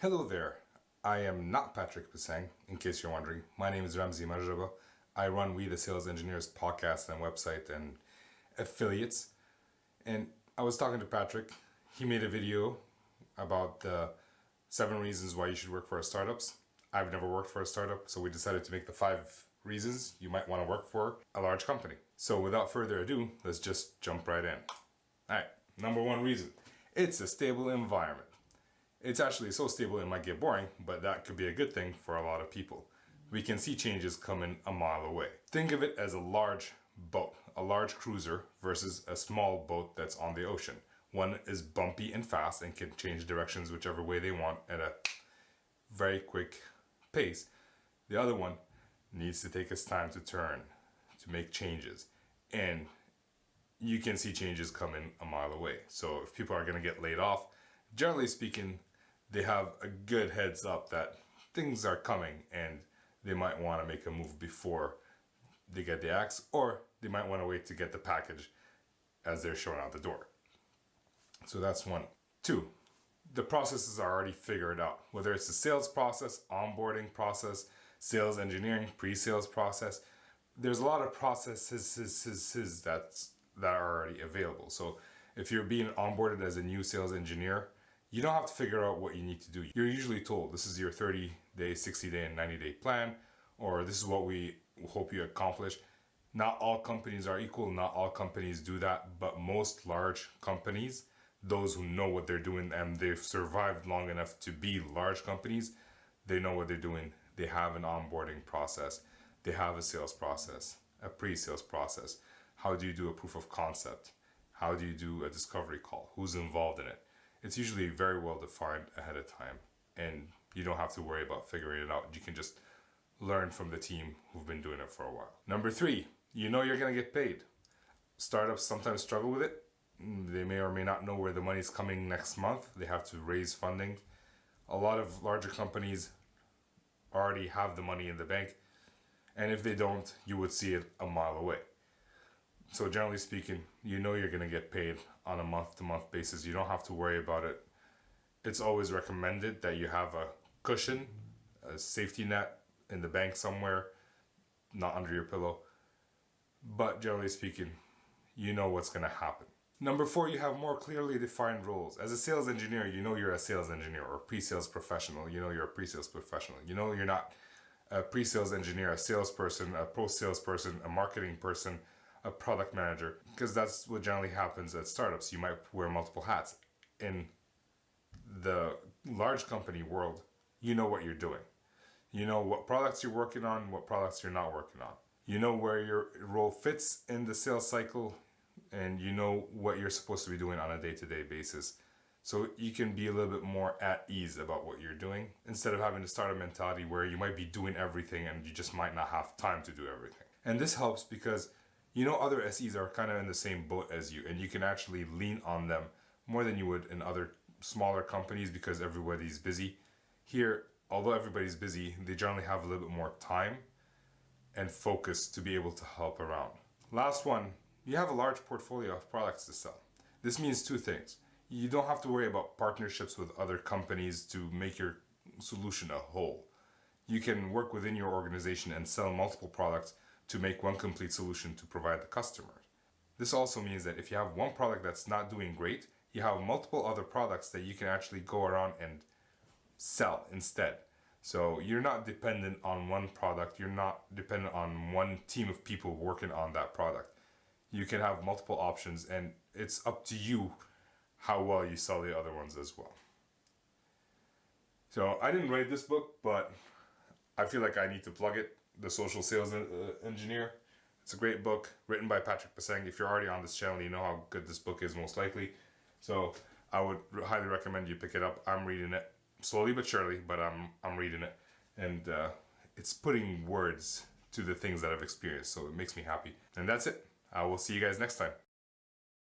Hello there. I am not Patrick Pasang, in case you're wondering. My name is Ramzi Marjaba. I run We the Sales Engineers podcast and website and affiliates. And I was talking to Patrick. He made a video about the 7 reasons why you should work for startups. I've never worked for a startup, so we decided to make the 5 reasons you might want to work for a large company. So without further ado, let's just jump right in. Alright, number 1 reason. It's a stable environment. It's actually so stable it might get boring, but that could be a good thing for a lot of people. We can see changes coming a mile away. Think of it as a large boat, a large cruiser versus a small boat that's on the ocean. One is bumpy and fast and can change directions whichever way they want at a very quick pace. The other one needs to take its time to turn, to make changes. And you can see changes coming a mile away. So if people are going to get laid off, generally speaking, they have a good heads up that things are coming and they might want to make a move before they get the axe, or they might want to wait to get the package as they're showing out the door. So that's 1. 2, the processes are already figured out. Whether it's the sales process, onboarding process, sales engineering, pre-sales process, there's a lot of processes that are already available. So if you're being onboarded as a new sales engineer, you don't have to figure out what you need to do. You're usually told this is your 30-day, 60-day, and 90-day plan, or this is what we hope you accomplish. Not all companies are equal, not all companies do that, but most large companies, those who know what they're doing and they've survived long enough to be large companies, they know what they're doing. They have an onboarding process. They have a sales process, a pre-sales process. How do you do a proof of concept? How do you do a discovery call? Who's involved in it? It's usually very well defined ahead of time, and you don't have to worry about figuring it out. You can just learn from the team who've been doing it for a while. Number 3, you know you're going to get paid. Startups sometimes struggle with it. They may or may not know where the money's coming next month. They have to raise funding. A lot of larger companies already have the money in the bank, and if they don't, you would see it a mile away. So generally speaking, you know you're going to get paid on a month-to-month basis. You don't have to worry about it. It's always recommended that you have a cushion, a safety net in the bank somewhere, not under your pillow. But generally speaking, you know what's going to happen. Number 4, you have more clearly defined roles. As a sales engineer, you know you're a sales engineer, or pre-sales professional. You know you're a pre-sales professional. You know you're not a pre-sales engineer, a salesperson, a pro-salesperson, a marketing person, a product manager, because that's what generally happens at startups. You might wear multiple hats. In the large company world, you know what you're doing. You know what products you're working on, what products you're not working on. You know where your role fits in the sales cycle, and you know what you're supposed to be doing on a day-to-day basis. So you can be a little bit more at ease about what you're doing, instead of having to start a mentality where you might be doing everything and you just might not have time to do everything. And this helps because you know other SEs are kind of in the same boat as you, and you can actually lean on them more than you would in other smaller companies because everybody's busy. Here, although everybody's busy, they generally have a little bit more time and focus to be able to help around. Last one, you have a large portfolio of products to sell. This means 2 things. You don't have to worry about partnerships with other companies to make your solution a whole. You can work within your organization and sell multiple products to make one complete solution to provide the customer. This also means that if you have one product that's not doing great, you have multiple other products that you can actually go around and sell instead. So you're not dependent on one product, you're not dependent on one team of people working on that product. You can have multiple options, and it's up to you how well you sell the other ones as well. So I didn't write this book, but I feel like I need to plug it. The Social Sales Engineer. It's a great book written by Patrick Pasang. If you're already on this channel, you know how good this book is most likely. So I would highly recommend you pick it up. I'm reading it slowly but surely, but I'm reading it, and it's putting words to the things that I've experienced. So it makes me happy. And that's it. I will see you guys next time.